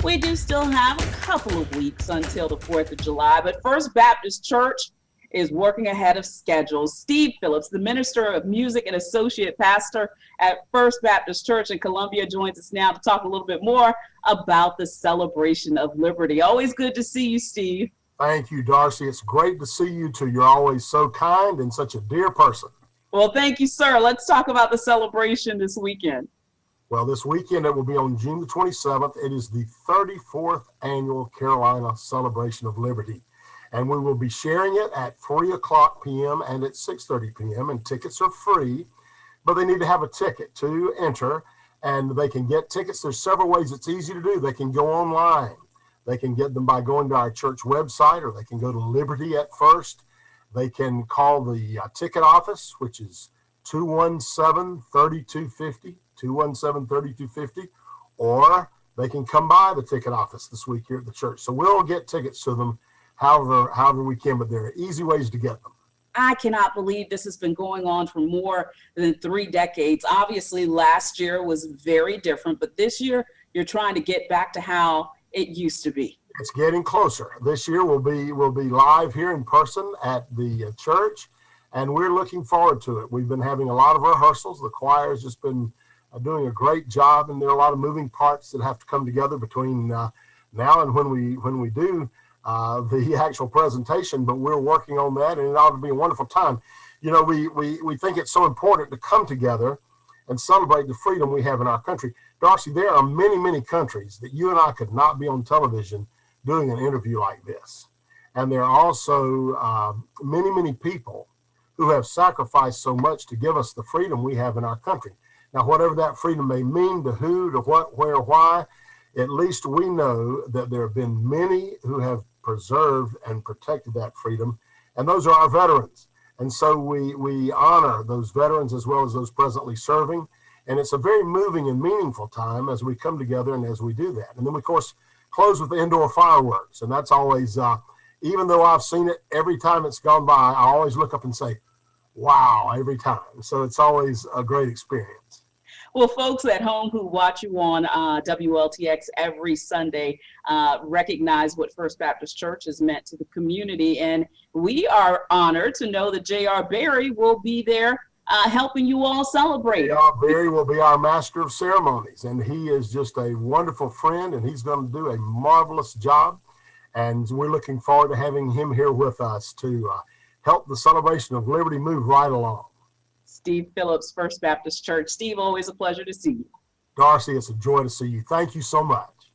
We do still have a couple of weeks until the 4th of July, but First Baptist Church is working ahead of schedule. Steve Phillips, the Minister of Music and Associate Pastor at First Baptist Church in Columbia, joins us now to talk a little bit more about the celebration of liberty. Always good to see you, Steve. Thank you, Darcy. It's great to see you too. You're always so kind and such a dear person. Well, thank you, sir. Let's talk about the celebration this weekend. Well, this weekend it will be on June the 27th. It is the 34th annual Carolina Celebration of Liberty. And we will be sharing it at 3 o'clock p.m. and at 6:30 p.m. And tickets are free, but they need to have a ticket to enter. And they can get tickets. There's several ways it's easy to do. They can go online. They can get them by going to our church website, or they can go to Liberty at First. They can call the ticket office, which is 217-3250, 217-3250, or they can come by the ticket office this week here at the church. So we'll get tickets to them however we can, but there are easy ways to get them. I cannot believe this has been going on for more than 3 decades. Obviously, last year was very different, but this year you're trying to get back to how it used to be. It's getting closer. This year we'll be live here in person at the church, and we're looking forward to it. We've been having a lot of rehearsals. The choir has just been doing a great job, and there are a lot of moving parts that have to come together between now and when we do the actual presentation. But we're working on that, and it ought to be a wonderful time. You know, we think it's so important to come together and celebrate the freedom we have in our country. Darcy, there are many, many countries that you and I could not be on television doing an interview like this. And there are also many, many people who have sacrificed so much to give us the freedom we have in our country. Now, whatever that freedom may mean to who, to what, where, why, at least we know that there have been many who have preserved and protected that freedom, and those are our veterans. And so we honor those veterans as well as those presently serving. And it's a very moving and meaningful time as we come together and as we do that. And then, of course, close with the indoor fireworks. And that's always, even though I've seen it every time it's gone by, I always look up and say, wow, every time. So it's always a great experience. Well, folks at home who watch you on WLTX every Sunday recognize what First Baptist Church has meant to the community. And we are honored to know that J.R. Berry will be there helping you all celebrate. J.R. Berry will be our master of ceremonies, and he is just a wonderful friend, and he's going to do a marvelous job. And we're looking forward to having him here with us to help the celebration of liberty move right along. Steve Phillips, First Baptist Church. Steve, always a pleasure to see you. Darcy, it's a joy to see you. Thank you so much.